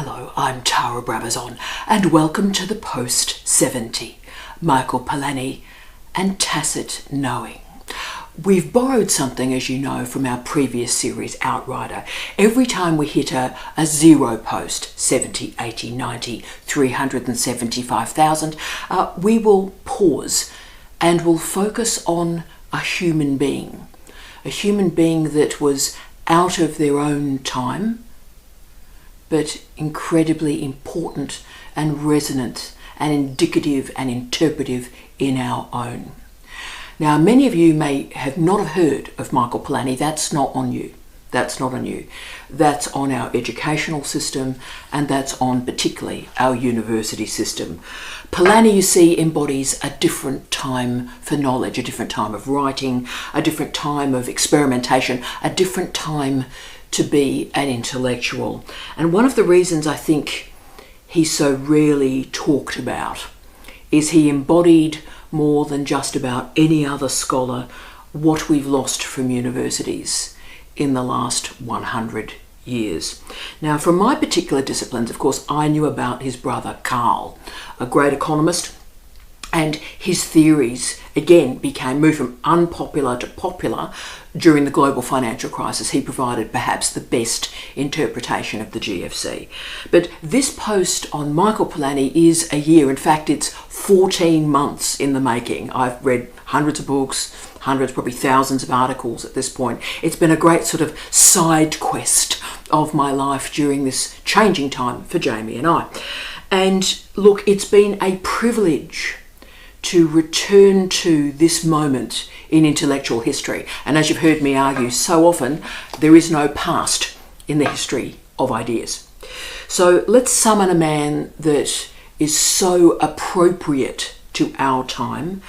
Hello, I'm Tara Brabazon, and welcome to the Post 70, Michael Polanyi and Tacit Knowing. We've borrowed something, as you know, from our previous series, Outrider. Every time we hit a zero post, 70, 80, 90, 375,000, we will pause and we'll focus on a human being that was out of their own time, but incredibly important and resonant and indicative and interpretive in our own. Now, many of you may have not have heard of Michael Polanyi. That's not on you. That's not on you. That's on our educational system, and that's on particularly our university system. Polanyi, you see, embodies a different time for knowledge, a different time of writing, a different time of experimentation, a different time to be an intellectual. And one of the reasons I think he's so rarely talked about is he embodied more than just about any other scholar what we've lost from universities in the last 100 years. Now, from my particular disciplines, of course, I knew about his brother Carl, a great economist, and his theories, again, moved from unpopular to popular during the global financial crisis. He provided perhaps the best interpretation of the GFC. But this post on Michael Polanyi is a year. In fact, it's 14 months in the making. I've read hundreds of books, hundreds, probably thousands of articles at this point. It's been a great sort of side quest of my life during this changing time for Jamie and I. And look, it's been a privilege to return to this moment in intellectual history. And as you've heard me argue so often, there is no past in the history of ideas. So let's summon a man that is so appropriate to our time.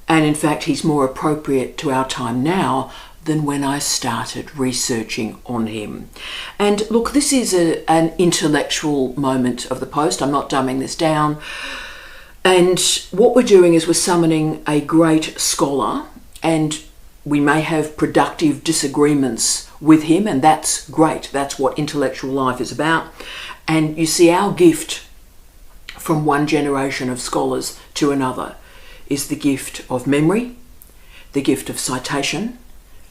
And in fact, he's more appropriate to our time now than when I started researching on him. And look, this is an intellectual moment of the post. I'm not dumbing this down. And what we're doing is we're summoning a great scholar, and we may have productive disagreements with him, and that's great. That's what intellectual life is about. And you see, our gift from one generation of scholars to another is the gift of memory, the gift of citation,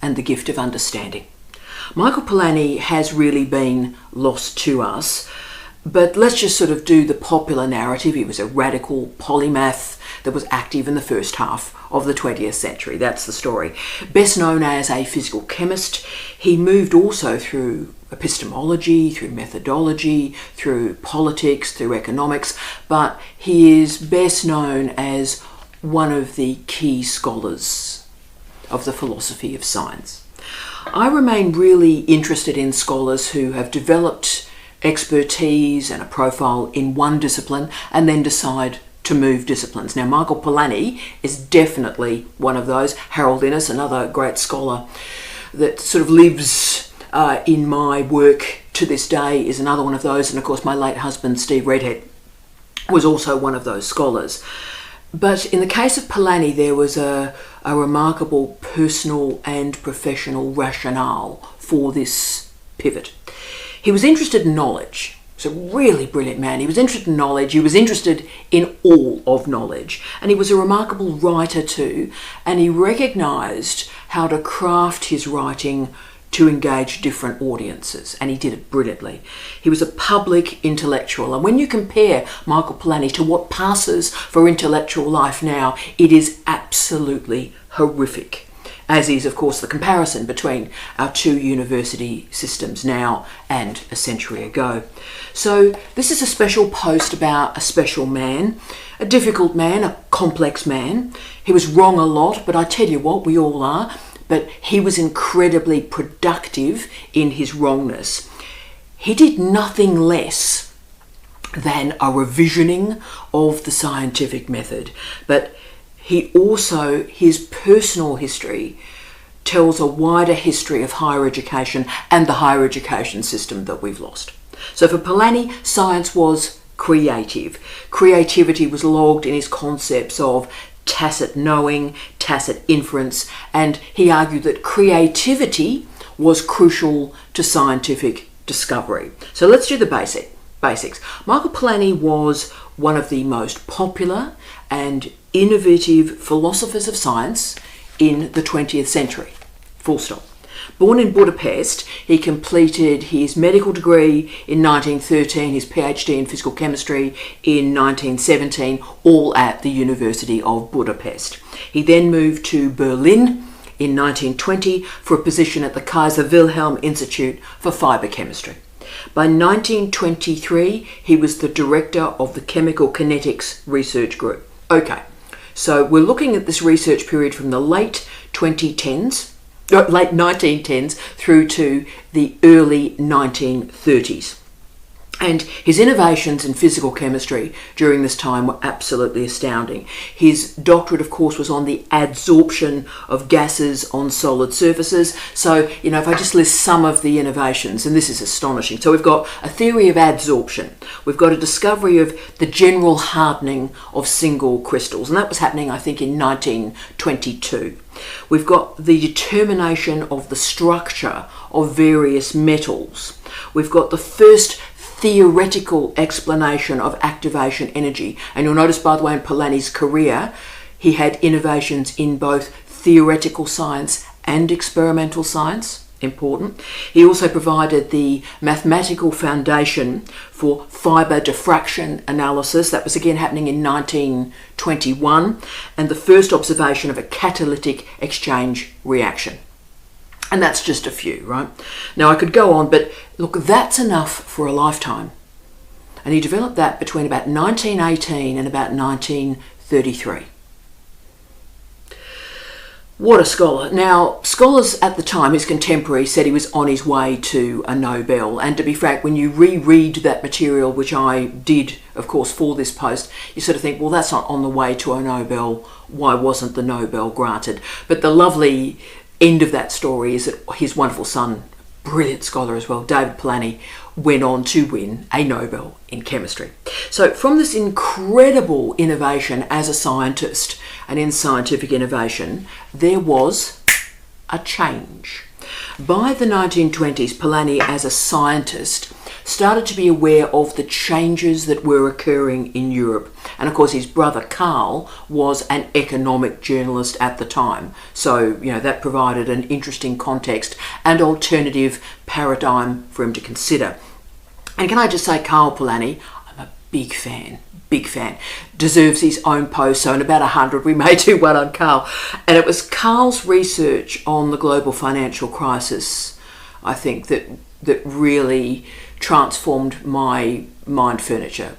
and the gift of understanding. Michael Polanyi has really been lost to us. But let's just sort of do the popular narrative. He was a radical polymath that was active in the first half of the 20th century. That's the story. Best known as a physical chemist, he moved also through epistemology, through methodology, through politics, through economics, but he is best known as one of the key scholars of the philosophy of science. I remain really interested in scholars who have developed expertise and a profile in one discipline and then decide to move disciplines. Now, Michael Polanyi is definitely one of those. Harold Innes, another great scholar that sort of lives in my work to this day, is another one of those. And of course, my late husband, Steve Redhead, was also one of those scholars. But in the case of Polanyi, there was a remarkable personal and professional rationale for this pivot. He was interested in knowledge. He's a really brilliant man. He was interested in knowledge. He was interested in all of knowledge. And he was a remarkable writer too. And he recognised how to craft his writing to engage different audiences. And he did it brilliantly. He was a public intellectual. And when you compare Michael Polanyi to what passes for intellectual life now, it is absolutely horrific. As is, of course, the comparison between our two university systems now and a century ago. So this is a special post about a special man, a difficult man, a complex man. He was wrong a lot, but I tell you what, we all are. But he was incredibly productive in his wrongness. He did nothing less than a revisioning of the scientific method, but he also, his personal history tells a wider history of higher education and the higher education system that we've lost. So for Polanyi, science was creative. Creativity was logged in his concepts of tacit knowing, tacit inference, and he argued that creativity was crucial to scientific discovery. So let's do the basic. basics. Michael Polanyi was one of the most popular and innovative philosophers of science in the 20th century. Full stop. Born in Budapest, he completed his medical degree in 1913, his PhD in physical chemistry in 1917, all at the University of Budapest. He then moved to Berlin in 1920 for a position at the Kaiser Wilhelm Institute for Fibre Chemistry. By 1923, he was the director of the Chemical Kinetics Research Group. Okay, so we're looking at this research period from the late 1910s through to the early 1930s. And his innovations in physical chemistry during this time were absolutely astounding. His doctorate, of course, was on the adsorption of gases on solid surfaces. So, if I just list some of the innovations, and this is astonishing. So we've got a theory of adsorption. We've got a discovery of the general hardening of single crystals. And that was happening, I think, in 1922. We've got the determination of the structure of various metals. We've got the first theoretical explanation of activation energy. And you'll notice, by the way, in Polanyi's career, he had innovations in both theoretical science and experimental science. Important. He also provided the mathematical foundation for fibre diffraction analysis. That was again happening in 1921, and the first observation of a catalytic exchange reaction. And that's just a few, right? Now I could go on, but look, that's enough for a lifetime. And he developed that between about 1918 and about 1933. What a scholar. Now, scholars at the time, his contemporaries, said he was on his way to a Nobel. And to be frank, when you reread that material, which I did, of course, for this post, you sort of think, well, that's not on the way to a Nobel. Why wasn't the Nobel granted? But the lovely end of that story is that his wonderful son, brilliant scholar as well, David Polanyi, went on to win a Nobel in chemistry. So from this incredible innovation as a scientist and in scientific innovation, there was a change. By the 1920s, Polanyi, as a scientist, started to be aware of the changes that were occurring in Europe. And of course, his brother Karl was an economic journalist at the time. So, that provided an interesting context and alternative paradigm for him to consider. And can I just say, Karl Polanyi, I'm a big fan. Deserves his own post. So in about 100, we may do one on Karl. And it was Karl's research on the global financial crisis, I think, that really transformed my mind furniture.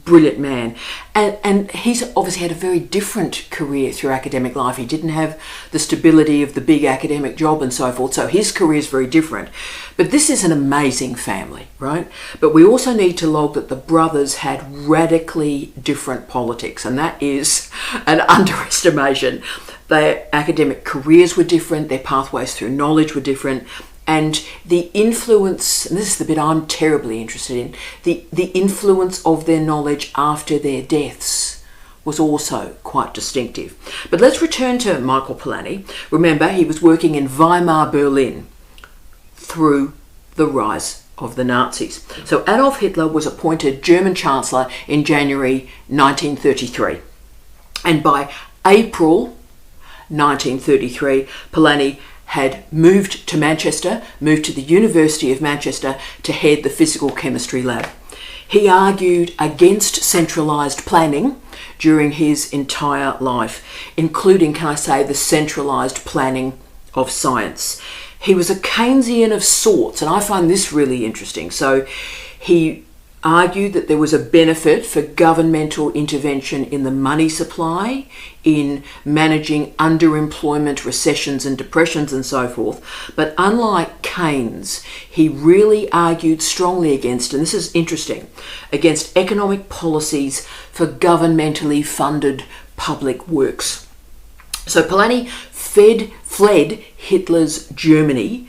Brilliant man. And he's obviously had a very different career through academic life. He didn't have the stability of the big academic job and so forth. So his career is very different. But this is an amazing family, right? But we also need to log that the brothers had radically different politics. And that is an underestimation. Their academic careers were different. Their pathways through knowledge were different. And the influence, and this is the bit I'm terribly interested in, the influence of their knowledge after their deaths was also quite distinctive. But let's return to Michael Polanyi. Remember, he was working in Weimar, Berlin, through the rise of the Nazis. So Adolf Hitler was appointed German Chancellor in January 1933. And by April 1933, Polanyi had moved to Manchester, moved to the University of Manchester to head the physical chemistry lab. He argued against centralised planning during his entire life, including, can I say, the centralised planning of science. He was a Keynesian of sorts, and I find this really interesting. So he argued that there was a benefit for governmental intervention in the money supply, in managing underemployment, recessions and depressions and so forth. But unlike Keynes, he really argued strongly against, and this is interesting, against economic policies for governmentally funded public works. So Polanyi fled Hitler's Germany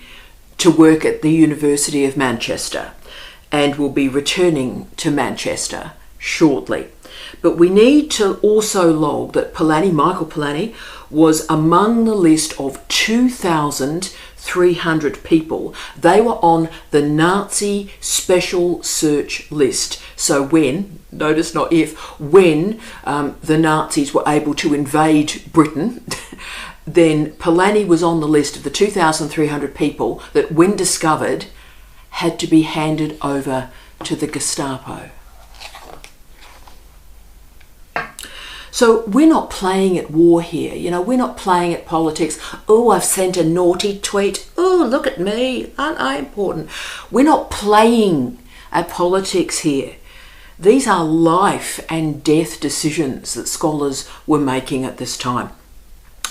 to work at the University of Manchester, and will be returning to Manchester shortly. But we need to also log that Michael Polanyi, was among the list of 2,300 people. They were on the Nazi special search list. So when, notice not if, when the Nazis were able to invade Britain, then Polanyi was on the list of the 2,300 people that, when discovered, had to be handed over to the Gestapo. So we're not playing at war here, you know, we're not playing at politics. Oh, I've sent a naughty tweet. Oh, look at me, aren't I important? We're not playing at politics here. These are life and death decisions that scholars were making at this time.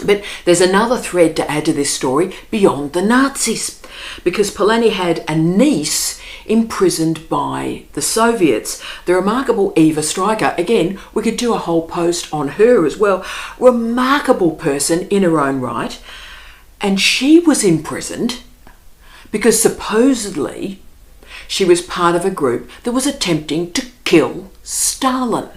But there's another thread to add to this story beyond the Nazis, because Polanyi had a niece imprisoned by the Soviets, the remarkable Eva Stryker. Again, we could do a whole post on her as well. Remarkable person in her own right. And she was imprisoned because supposedly she was part of a group that was attempting to kill Stalin.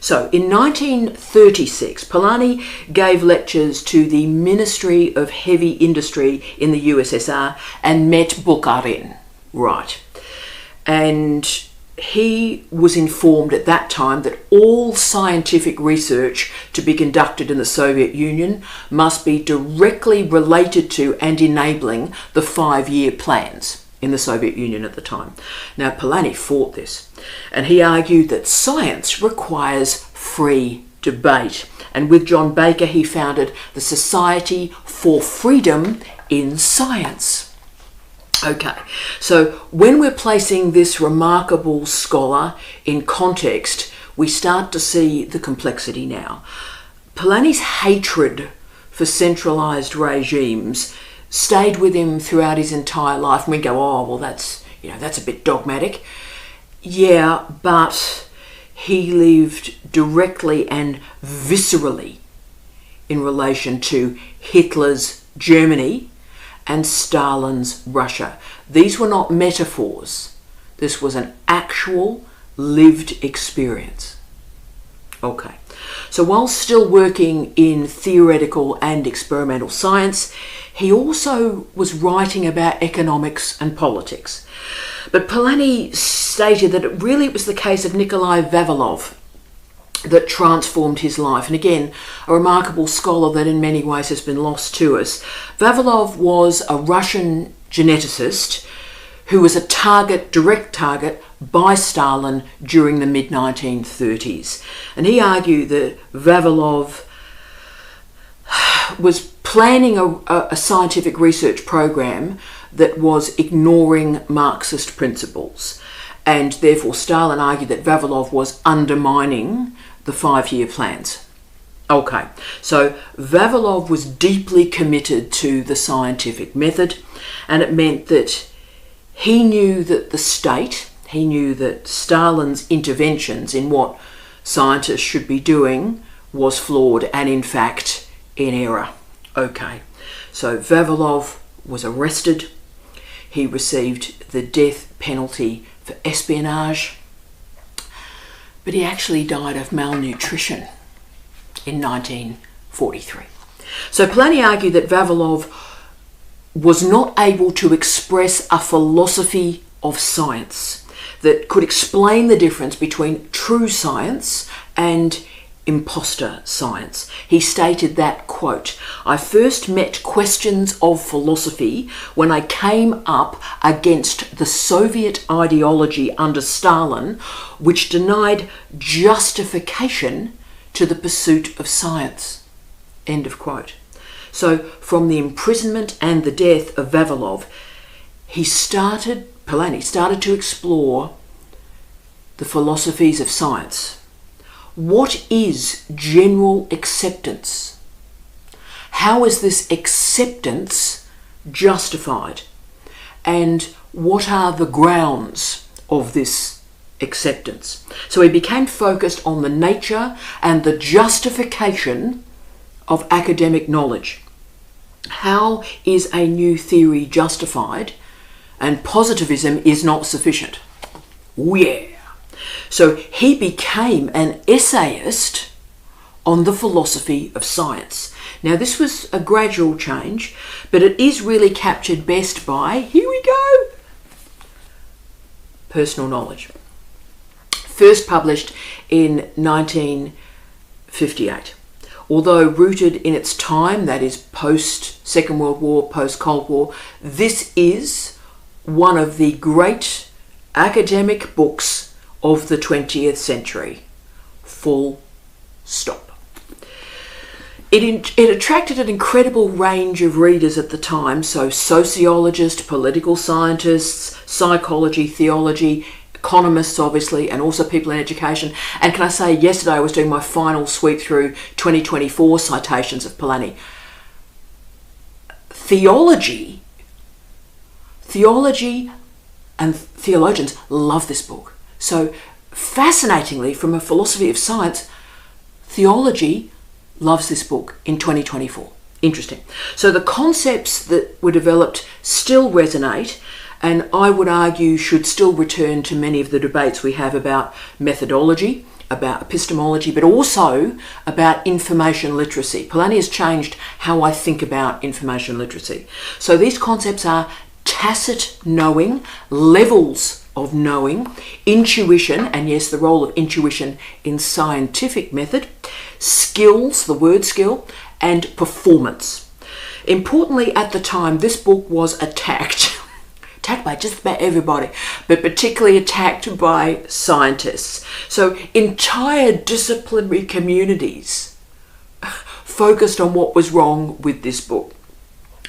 So in 1936, Polanyi gave lectures to the Ministry of Heavy Industry in the USSR and met Bukharin. Right. And he was informed at that time that all scientific research to be conducted in the Soviet Union must be directly related to and enabling the 5-year plans in the Soviet Union at the time. Now, Polanyi fought this, and he argued that science requires free debate. And with John Baker, he founded the Society for Freedom in Science. Okay, so when we're placing this remarkable scholar in context, we start to see the complexity now. Polanyi's hatred for centralised regimes stayed with him throughout his entire life, and we go, oh, well, that's a bit dogmatic. Yeah, but he lived directly and viscerally in relation to Hitler's Germany and Stalin's Russia. These were not metaphors. This was an actual lived experience. Okay. So while still working in theoretical and experimental science, he also was writing about economics and politics. But Polanyi stated that it really was the case of Nikolai Vavilov that transformed his life. And again, a remarkable scholar that in many ways has been lost to us. Vavilov was a Russian geneticist who was a direct target by Stalin during the mid-1930s. And he argued that Vavilov was planning a scientific research program that was ignoring Marxist principles. And therefore Stalin argued that Vavilov was undermining the 5-year plans. Okay, so Vavilov was deeply committed to the scientific method, and it meant that he knew that he knew that Stalin's interventions in what scientists should be doing was flawed and in fact in error. Okay, so Vavilov was arrested. He received the death penalty for espionage, but he actually died of malnutrition in 1943. So Polanyi argued that Vavilov was not able to express a philosophy of science that could explain the difference between true science and imposter science. He stated that, quote, "I first met questions of philosophy when I came up against the Soviet ideology under Stalin, which denied justification to the pursuit of science." End of quote. So from the imprisonment and the death of Vavilov, Polanyi started to explore the philosophies of science. What is general acceptance? How is this acceptance justified? And what are the grounds of this acceptance? So he became focused on the nature and the justification of academic knowledge. How is a new theory justified? And positivism is not sufficient. Oh yeah. So he became an essayist on the philosophy of science. Now, this was a gradual change, but it is really captured best by, here we go, personal knowledge. First published in 1958. Although rooted in its time, that is post-Second World War, post-Cold War, this is one of the great academic books of the 20th century. Full stop. It attracted an incredible range of readers at the time, so sociologists, political scientists, psychology, theology, economists obviously, and also people in education. And can I say, yesterday I was doing my final sweep through 2024 citations of Polanyi. Theology and theologians love this book. So fascinatingly, from a philosophy of science, theology loves this book in 2024. Interesting. So the concepts that were developed still resonate, and I would argue should still return to many of the debates we have about methodology, about epistemology, but also about information literacy. Polanyi has changed how I think about information literacy. So these concepts are tacit knowing, levels of knowing, intuition, and yes, the role of intuition in scientific method, skills, the word skill, and performance. Importantly, at the time, this book was attacked by just about everybody, but particularly attacked by scientists. So entire disciplinary communities focused on what was wrong with this book.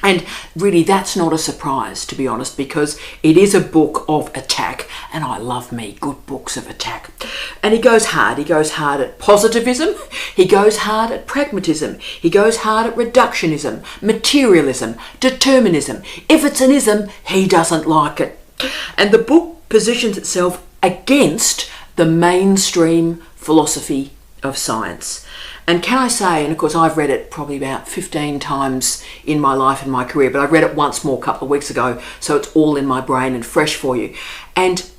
And really, that's not a surprise, to be honest, because it is a book of attack, and I love me good books of attack. And he goes hard. He goes hard at positivism. He goes hard at pragmatism. He goes hard at reductionism, materialism, determinism. If it's an ism, he doesn't like it. And the book positions itself against the mainstream philosophy of science. And can I say, and of course I've read it probably about 15 times in my life and my career, but I read it once more a couple of weeks ago, so it's all in my brain and fresh for you. And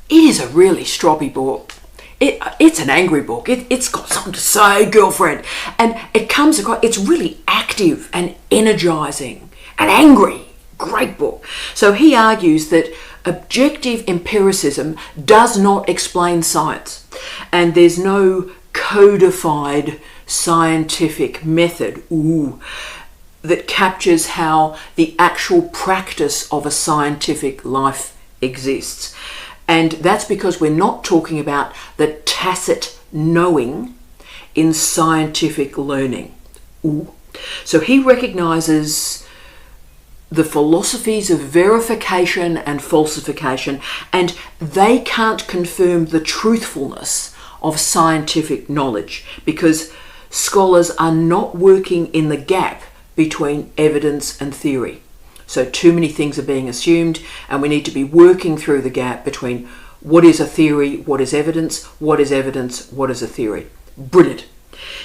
it is a really stroppy book. It's an angry book. It's got something to say, girlfriend. And it comes across, it's really active and energizing and angry. Great book. So he argues that objective empiricism does not explain science, and there's no codified scientific method that captures how the actual practice of a scientific life exists. And that's because we're not talking about the tacit knowing in scientific learning. So he recognizes the philosophies of verification and falsification, and they can't confirm the truthfulness of scientific knowledge because scholars are not working in the gap between evidence and theory. So too many things are being assumed, and we need to be working through the gap between what is a theory, what is evidence, what is evidence, what is a theory. Brilliant.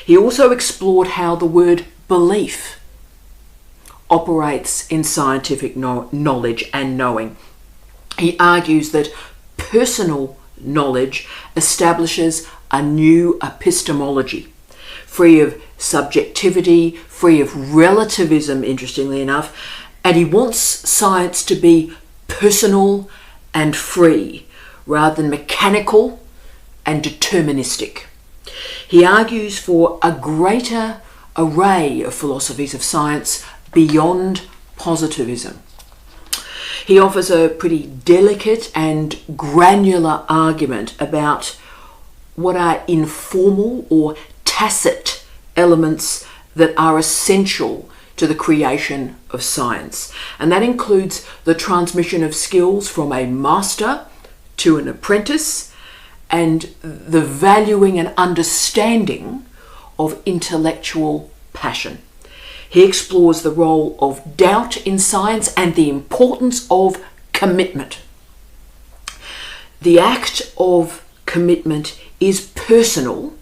He also explored how the word belief operates in scientific knowledge and knowing. He argues that personal knowledge establishes a new epistemology, free of subjectivity, free of relativism, interestingly enough, and he wants science to be personal and free, rather than mechanical and deterministic. He argues for a greater array of philosophies of science beyond positivism. He offers a pretty delicate and granular argument about what are informal or tacit elements that are essential to the creation of science. And that includes the transmission of skills from a master to an apprentice, and the valuing and understanding of intellectual passion. He explores the role of doubt in science and the importance of commitment. The act of commitment is personal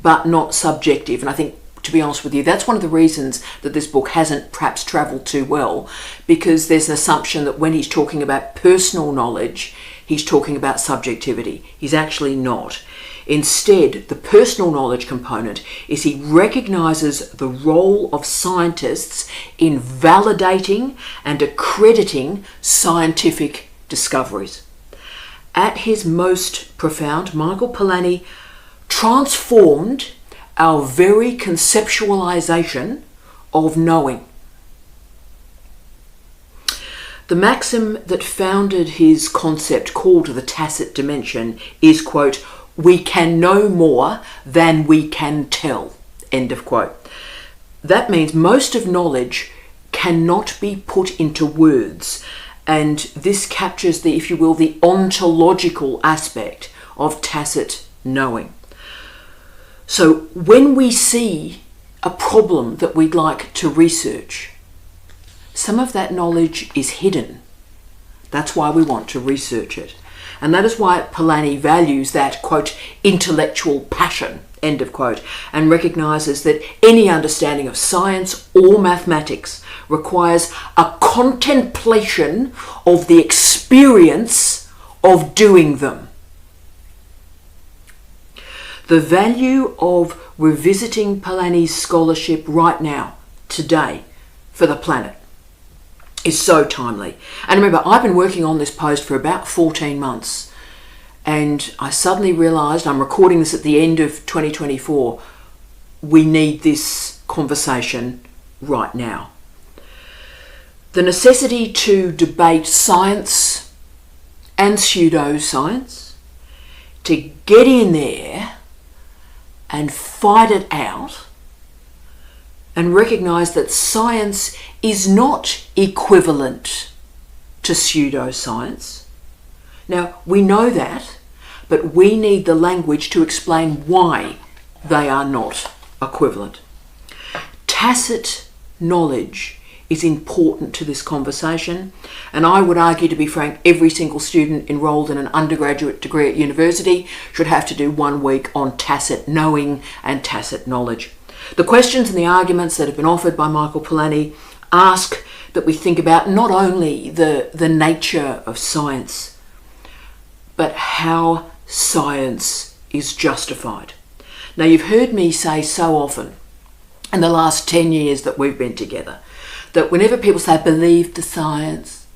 but not subjective, and I think, to be honest with you, that's one of the reasons that this book hasn't perhaps travelled too well, because there's an assumption that when he's talking about personal knowledge, he's talking about subjectivity. He's actually not. Instead, the personal knowledge component is he recognises the role of scientists in validating and accrediting scientific discoveries. At his most profound, Michael Polanyi transformed our very conceptualisation of knowing. The maxim that founded his concept, called the tacit dimension, is, quote, "We can know more than we can tell," end of quote. That means most of knowledge cannot be put into words, and this captures the, if you will, the ontological aspect of tacit knowing. So when we see a problem that we'd like to research, some of that knowledge is hidden. That's why we want to research it. And that is why Polanyi values that, quote, intellectual passion, end of quote, and recognises that any understanding of science or mathematics requires a contemplation of the experience of doing them. The value of revisiting Polanyi's scholarship right now, today, for the planet, is so timely. And remember, I've been working on this post for about 14 months, and I suddenly realised, I'm recording this at the end of 2024, we need this conversation right now. The necessity to debate science and pseudoscience, to get in there and fight it out, and recognise that science is not equivalent to pseudoscience. Now, we know that, but we need the language to explain why they are not equivalent. Tacit knowledge is important to this conversation, and I would argue, to be frank, every single student enrolled in an undergraduate degree at university should have to do 1 week on tacit knowing and tacit knowledge. The questions and the arguments that have been offered by Michael Polanyi ask that we think about not only the nature of science, but how science is justified. Now, you've heard me say so often in the last 10 years that we've been together, that whenever people say, believe the science,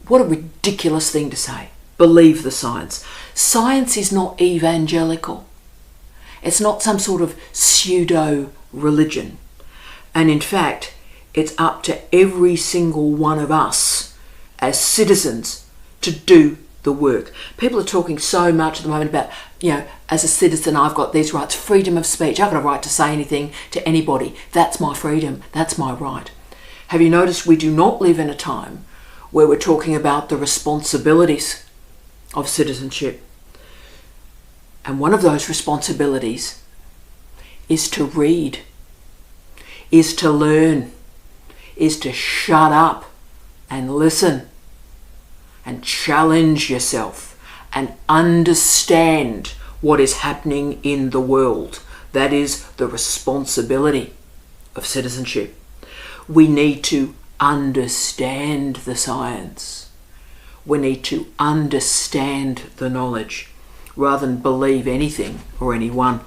what a ridiculous thing to say. Believe the science. Science is not evangelical. It's not some sort of pseudo-religion. And in fact, it's up to every single one of us as citizens to do the work. People are talking so much at the moment about, as a citizen, I've got these rights, freedom of speech. I've got a right to say anything to anybody. That's my freedom. That's my right. Have you noticed we do not live in a time where we're talking about the responsibilities of citizenship? And one of those responsibilities is to read, is to learn, is to shut up and listen and challenge yourself and understand what is happening in the world. That is the responsibility of citizenship. We need to understand the science. We need to understand the knowledge rather than believe anything or anyone.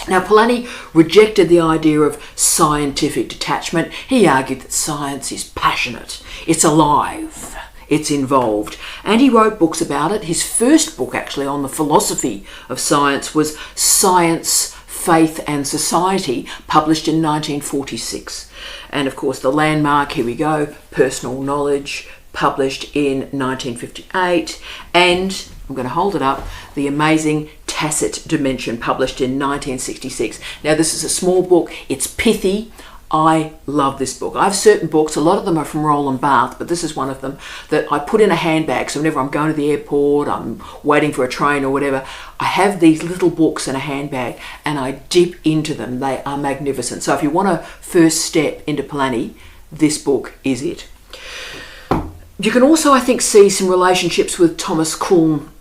Now, Polanyi rejected the idea of scientific detachment. He argued that science is passionate, it's alive, it's involved, and he wrote books about it. His first book, actually, on the philosophy of science was Science, Faith and Society, published in 1946. And of course, the landmark, here we go, Personal Knowledge, published in 1958, and I'm going to hold it up, the amazing Tacit Dimension, published in 1966. Now, this is a small book, it's pithy. I love this book. I have certain books, a lot of them are from Roland Barthes, but this is one of them that I put in a handbag. So whenever I'm going to the airport, I'm waiting for a train or whatever, I have these little books in a handbag and I dip into them. They are magnificent. So if you want a first step into Polanyi, this book is it. You can also, I think, see some relationships with Thomas Kuhn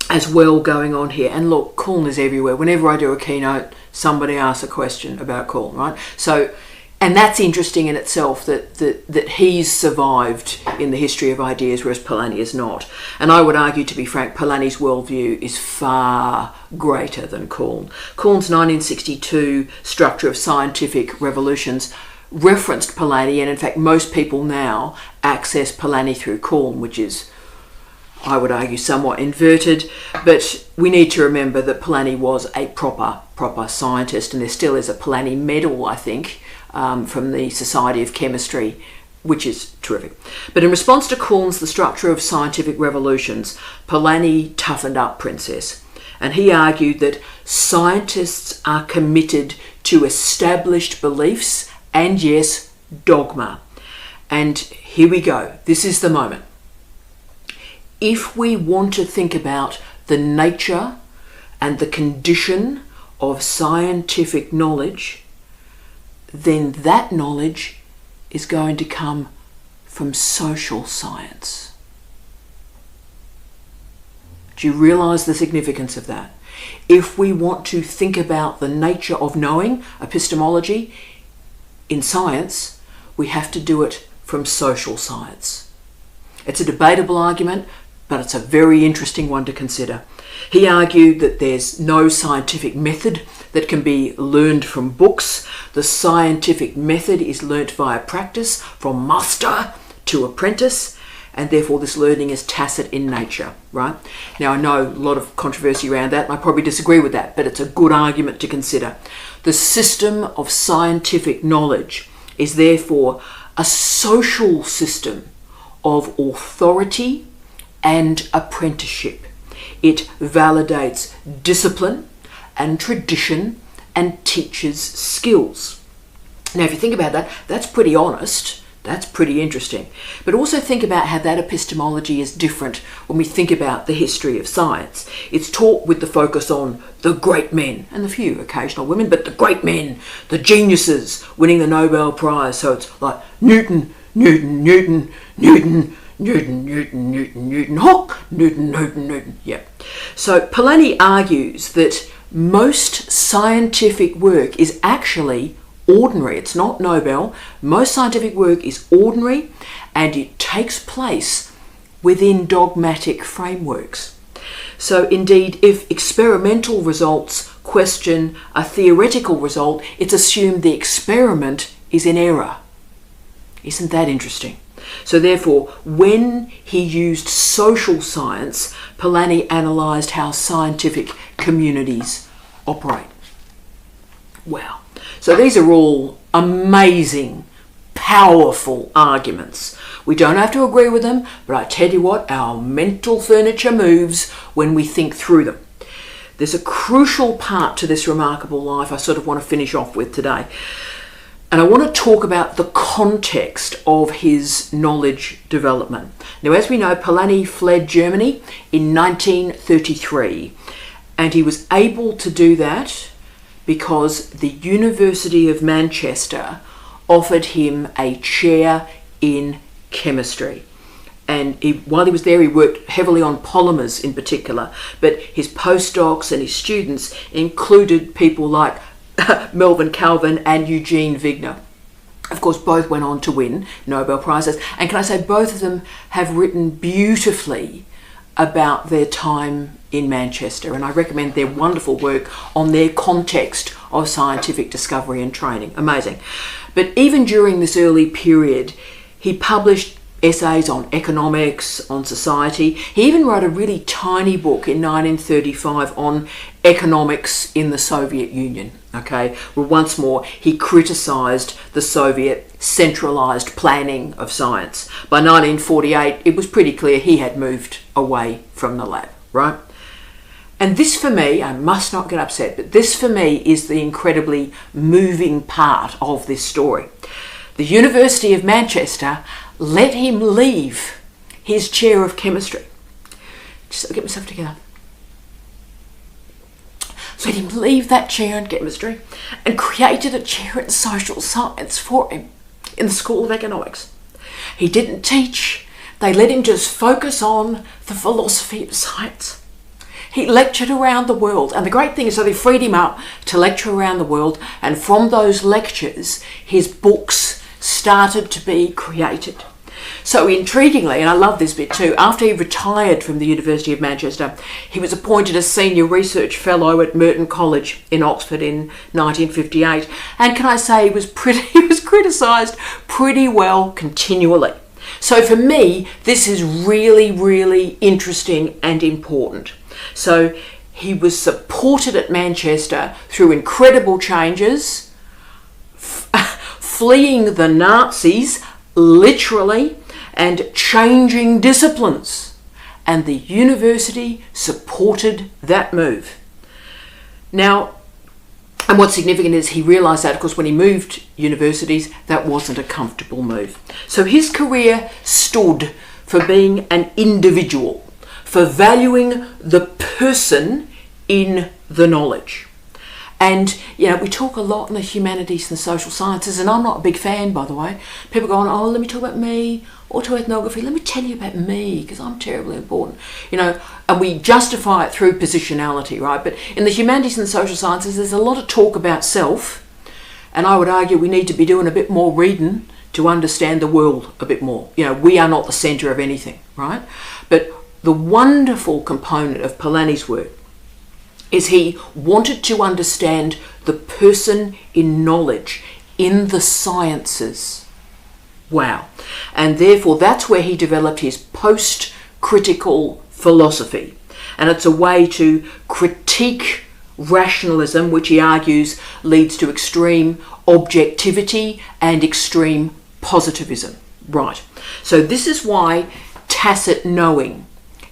as well going on here. And look, Kuhn is everywhere. Whenever I do a keynote, somebody asks a question about Kuhn, right? So And that's interesting in itself, that he's survived in the history of ideas, whereas Polanyi is not. And I would argue, to be frank, Polanyi's worldview is far greater than Kuhn. Kuhn's 1962 Structure of Scientific Revolutions referenced Polanyi, and in fact most people now access Polanyi through Kuhn, which is, I would argue, somewhat inverted. But we need to remember that Polanyi was a proper scientist, and there still is a Polanyi medal, I think, from the Society of Chemistry, which is terrific. But in response to Kuhn's The Structure of Scientific Revolutions, Polanyi toughened up, Princess, and he argued that scientists are committed to established beliefs and, yes, dogma. And here we go. This is the moment. If we want to think about the nature and the condition of scientific knowledge, then that knowledge is going to come from social science. Do you realise the significance of that? If we want to think about the nature of knowing, epistemology, in science, we have to do it from social science. It's a debatable argument, but it's a very interesting one to consider. He argued that there's no scientific method that can be learned from books. The scientific method is learnt via practice, from master to apprentice, and therefore this learning is tacit in nature, right? Now, I know a lot of controversy around that, and I probably disagree with that, but it's a good argument to consider. The system of scientific knowledge is therefore a social system of authority and apprenticeship. It validates discipline and tradition and teaches skills. Now, if you think about that, that's pretty honest. That's pretty interesting. But also think about how that epistemology is different when we think about the history of science. It's taught with the focus on the great men, and the few occasional women, but the great men, the geniuses winning the Nobel Prize. So it's like Newton, Newton, Newton, Newton, Newton, Newton, Newton, Newton, Hawk, Newton, Newton, Newton. Yeah. So Polanyi argues that most scientific work is actually ordinary. It's not Nobel. Most scientific work is ordinary, and it takes place within dogmatic frameworks. So indeed, if experimental results question a theoretical result, it's assumed the experiment is in error. Isn't that interesting? So therefore, when he used social science, Polanyi analysed how scientific communities operate. Wow. So these are all amazing, powerful arguments. We don't have to agree with them, but I tell you what, our mental furniture moves when we think through them. There's a crucial part to this remarkable life I sort of want to finish off with today. And I want to talk about the context of his knowledge development. Now, as we know, Polanyi fled Germany in 1933, and he was able to do that because the University of Manchester offered him a chair in chemistry. And while he was there, he worked heavily on polymers in particular, but his postdocs and his students included people like Melvin Calvin and Eugene Wigner. Of course, both went on to win Nobel Prizes. And can I say, both of them have written beautifully about their time in Manchester. And I recommend their wonderful work on their context of scientific discovery and training. Amazing. But even during this early period, he published essays on economics, on society. He even wrote a really tiny book in 1935 on economics in the Soviet Union. Okay, well, once more, he criticised the Soviet centralised planning of science. By 1948, it was pretty clear he had moved away from the lab, right? And this for me, I must not get upset, but this for me is the incredibly moving part of this story. The University of Manchester let him leave his chair of chemistry. Just get myself together. Let him leave that chair in chemistry and created a chair in social science for him in the School of Economics. He didn't teach. They let him just focus on the philosophy of science. He lectured around the world, and the great thing is, so they freed him up to lecture around the world, and from those lectures his books started to be created. So intriguingly, and I love this bit too, after he retired from the University of Manchester, he was appointed a senior research fellow at Merton College in Oxford in 1958. And can I say, he was criticised pretty well continually. So for me, this is really, really interesting and important. So he was supported at Manchester through incredible changes, fleeing the Nazis, literally, and changing disciplines. And the university supported that move. Now, and what's significant is he realised that, of course, when he moved universities, that wasn't a comfortable move. So his career stood for being an individual, for valuing the person in the knowledge. And, you know, we talk a lot in the humanities and the social sciences, and I'm not a big fan, by the way. People go on, oh, let me talk about me, autoethnography, let me tell you about me, because I'm terribly important. You know, and we justify it through positionality, right? But in the humanities and the social sciences, there's a lot of talk about self, and I would argue we need to be doing a bit more reading to understand the world a bit more. You know, we are not the centre of anything, right? But the wonderful component of Polanyi's work is he wanted to understand the person in knowledge, in the sciences. Wow. And therefore that's where he developed his post-critical philosophy. And it's a way to critique rationalism, which he argues leads to extreme objectivity and extreme positivism. Right. So this is why tacit knowing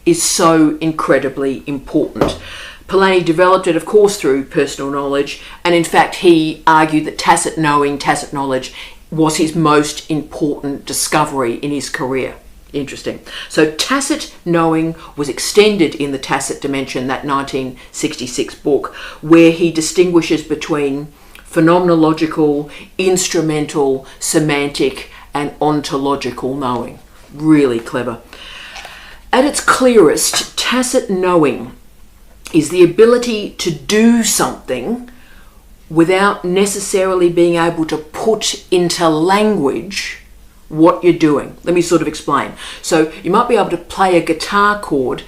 is so incredibly important. Polanyi developed it, of course, through personal knowledge, and in fact he argued that tacit knowing, tacit knowledge, was his most important discovery in his career. Interesting. So tacit knowing was extended in the Tacit Dimension, that 1966 book, where he distinguishes between phenomenological, instrumental, semantic, and ontological knowing. Really clever. At its clearest, tacit knowing is the ability to do something without necessarily being able to put into language what you're doing. Let me sort of explain. So you might be able to play a guitar chord,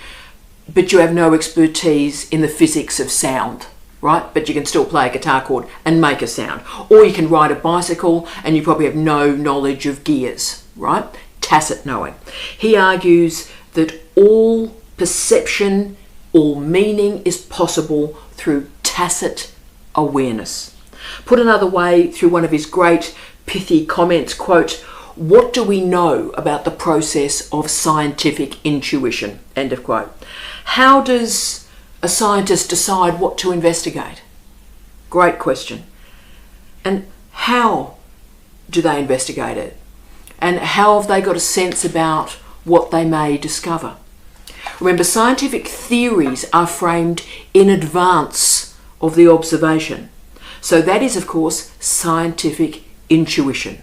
but you have no expertise in the physics of sound, right? But you can still play a guitar chord and make a sound. Or you can ride a bicycle and you probably have no knowledge of gears, right? Tacit knowing. He argues that all perception, all meaning is possible through tacit awareness. Put another way, through one of his great pithy comments, quote, "What do we know about the process of scientific intuition?" End of quote. How does a scientist decide what to investigate? Great question. And how do they investigate it? And how have they got a sense about what they may discover? Remember, scientific theories are framed in advance of the observation. So that is, of course, scientific intuition.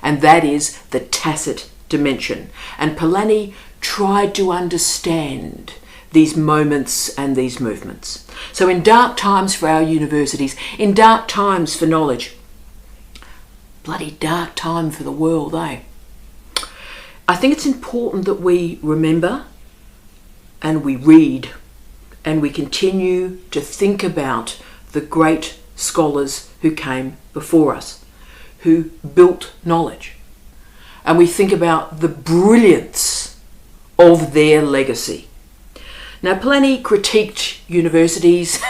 And that is the tacit dimension. And Polanyi tried to understand these moments and these movements. So in dark times for our universities, in dark times for knowledge, bloody dark time for the world, eh? I think it's important that we remember and we read and we continue to think about the great scholars who came before us, who built knowledge. And we think about the brilliance of their legacy. Now, Polanyi critiqued universities,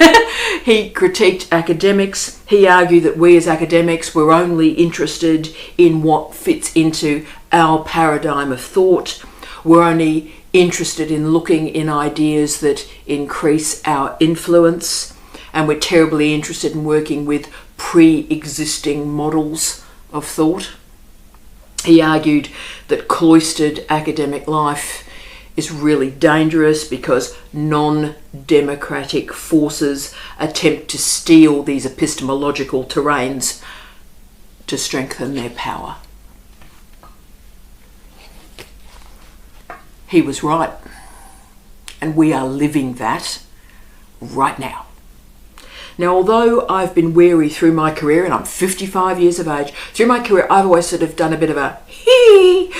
he critiqued academics. He argued that we as academics were only interested in what fits into our paradigm of thought. We're only interested in looking in ideas that increase our influence, and we're terribly interested in working with pre-existing models of thought. He argued that cloistered academic life is really dangerous because non-democratic forces attempt to steal these epistemological terrains to strengthen their power. He was right, and we are living that right now. Now, although I've been wary through my career, and I'm 55 years of age, through my career I've always sort of done a bit of a hee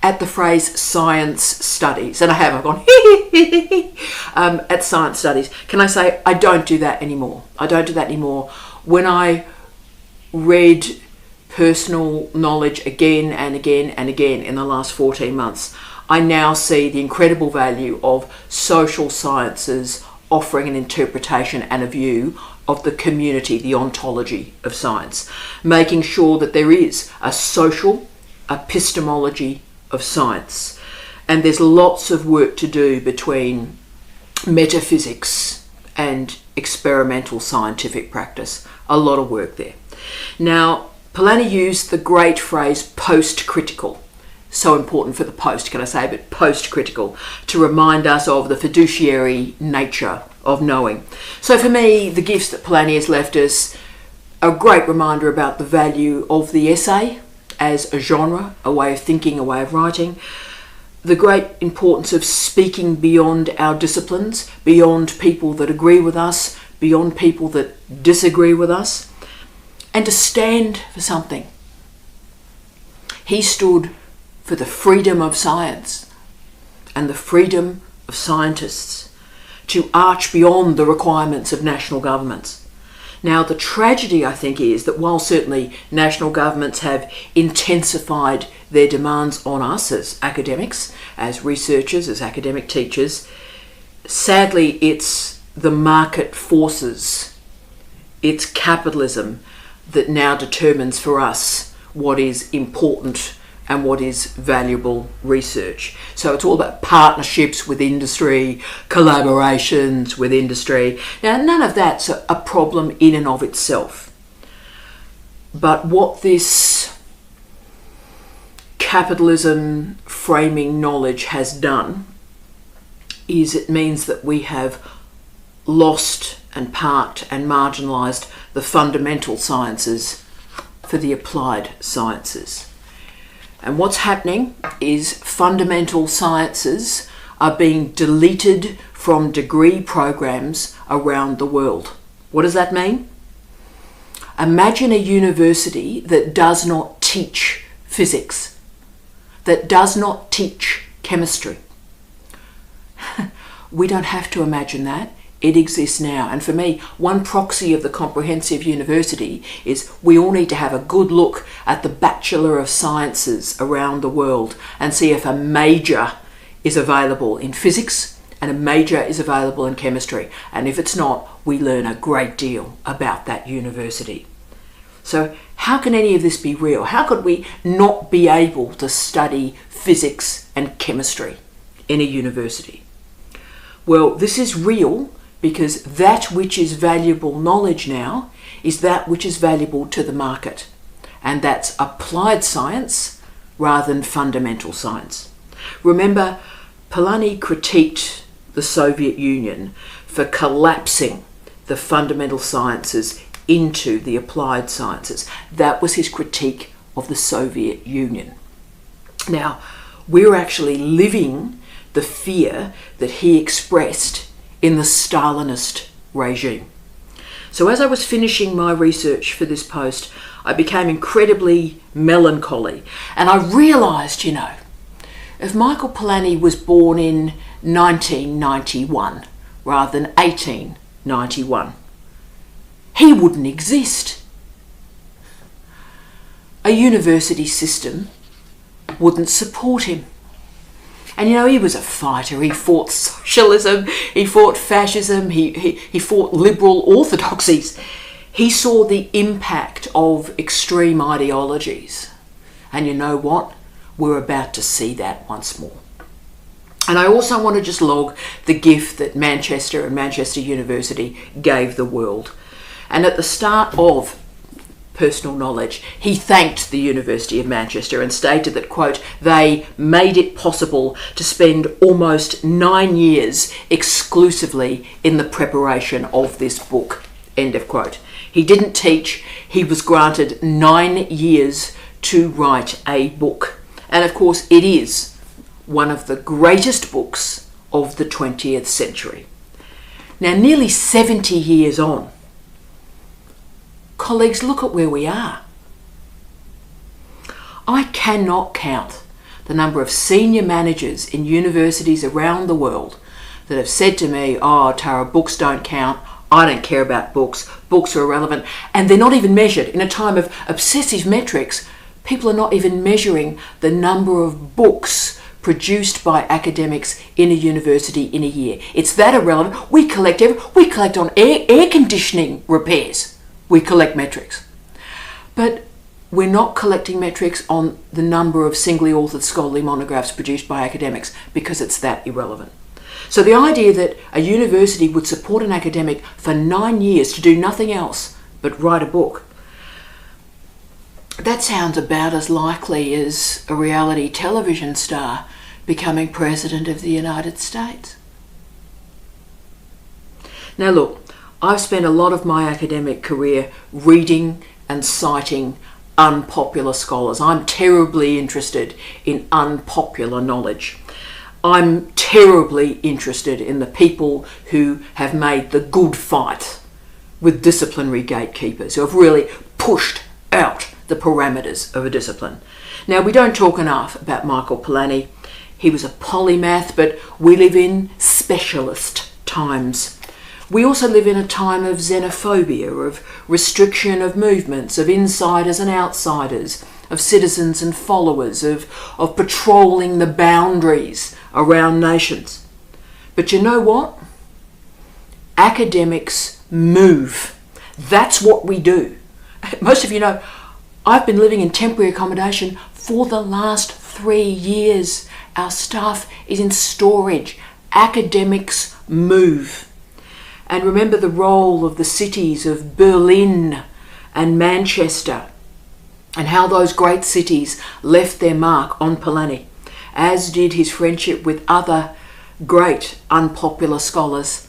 at the phrase science studies, and I've gone hee at science studies. Can I say I don't do that anymore? I don't do that anymore. When I read personal knowledge again and again and again in the last 14 months, I now see the incredible value of social sciences offering an interpretation and a view of the community, the ontology of science, making sure that there is a social epistemology of science. And there's lots of work to do between metaphysics and experimental scientific practice. A lot of work there. Now, Polanyi used the great phrase postcritical. So important for the post, can I say, but postcritical, to remind us of the fiduciary nature of knowing. So for me, the gifts that Polanyi has left us are a great reminder about the value of the essay as a genre, a way of thinking, a way of writing, the great importance of speaking beyond our disciplines, beyond people that agree with us, beyond people that disagree with us, and to stand for something. He stood for the freedom of science and the freedom of scientists to arch beyond the requirements of national governments. Now, the tragedy, I think, is that while certainly national governments have intensified their demands on us as academics, as researchers, as academic teachers, sadly it's the market forces, it's capitalism that now determines for us what is important and what is valuable research. So it's all about partnerships with industry, collaborations with industry. Now, none of that's a problem in and of itself. But what this capitalism framing knowledge has done is it means that we have lost and parked and marginalised the fundamental sciences for the applied sciences. And what's happening is fundamental sciences are being deleted from degree programs around the world. What does that mean? Imagine a university that does not teach physics, that does not teach chemistry. We don't have to imagine that. It exists now. And for me, one proxy of the comprehensive university is we all need to have a good look at the Bachelor of Sciences around the world and see if a major is available in physics and a major is available in chemistry. And if it's not, we learn a great deal about that university. So how can any of this be real? How could we not be able to study physics and chemistry in a university? Well, this is real because that which is valuable knowledge now is that which is valuable to the market. And that's applied science rather than fundamental science. Remember, Polanyi critiqued the Soviet Union for collapsing the fundamental sciences into the applied sciences. That was his critique of the Soviet Union. Now, we're actually living the fear that he expressed in the Stalinist regime. So as I was finishing my research for this post, I became incredibly melancholy. And I realised, if Michael Polanyi was born in 1991 rather than 1891, he wouldn't exist. A university system wouldn't support him. And he was a fighter. He fought socialism, he fought fascism, he fought liberal orthodoxies. He saw the impact of extreme ideologies. And you know what? We're about to see that once more. And I also want to just log the gift that Manchester and Manchester University gave the world. And at the start of personal knowledge, he thanked the University of Manchester and stated that, quote, they made it possible to spend almost 9 years exclusively in the preparation of this book, end of quote. He didn't teach, he was granted 9 years to write a book. And of course, it is one of the greatest books of the 20th century. Now, nearly 70 years on, colleagues, look at where we are. I cannot count the number of senior managers in universities around the world that have said to me, "Oh, Tara, books don't count. I don't care about books. Books are irrelevant." And they're not even measured. In a time of obsessive metrics, people are not even measuring the number of books produced by academics in a university in a year. It's that irrelevant. We collect on air conditioning repairs. We collect metrics. But we're not collecting metrics on the number of singly authored scholarly monographs produced by academics because it's that irrelevant. So the idea that a university would support an academic for 9 years to do nothing else but write a book, that sounds about as likely as a reality television star becoming President of the United States. Now look, I've spent a lot of my academic career reading and citing unpopular scholars. I'm terribly interested in unpopular knowledge. I'm terribly interested in the people who have made the good fight with disciplinary gatekeepers, who have really pushed out the parameters of a discipline. Now, we don't talk enough about Michael Polanyi. He was a polymath, but we live in specialist times. We also live in a time of xenophobia, of restriction of movements, of insiders and outsiders, of citizens and followers, of patrolling the boundaries around nations. But you know what? Academics move. That's what we do. Most of you know, I've been living in temporary accommodation for the last 3 years. Our staff is in storage. Academics move. And remember the role of the cities of Berlin and Manchester, and how those great cities left their mark on Polanyi, as did his friendship with other great unpopular scholars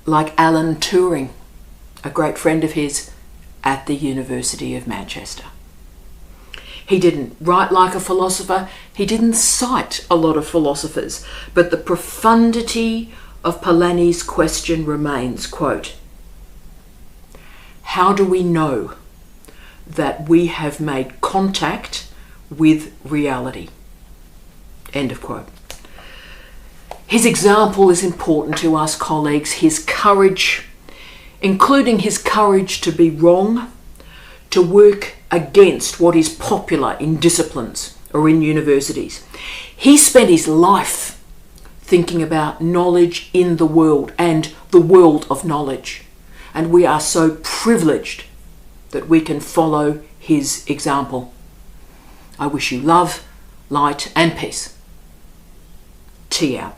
like Alan Turing, a great friend of his at the University of Manchester. He didn't write like a philosopher, he didn't cite a lot of philosophers, but the profundity of Polanyi's question remains, quote, "How do we know that we have made contact with reality?" End of quote. His example is important to us, colleagues. His courage, including his courage to be wrong, to work against what is popular in disciplines or in universities. He spent his life thinking about knowledge in the world and the world of knowledge. And we are so privileged that we can follow his example. I wish you love, light and peace. Tea out.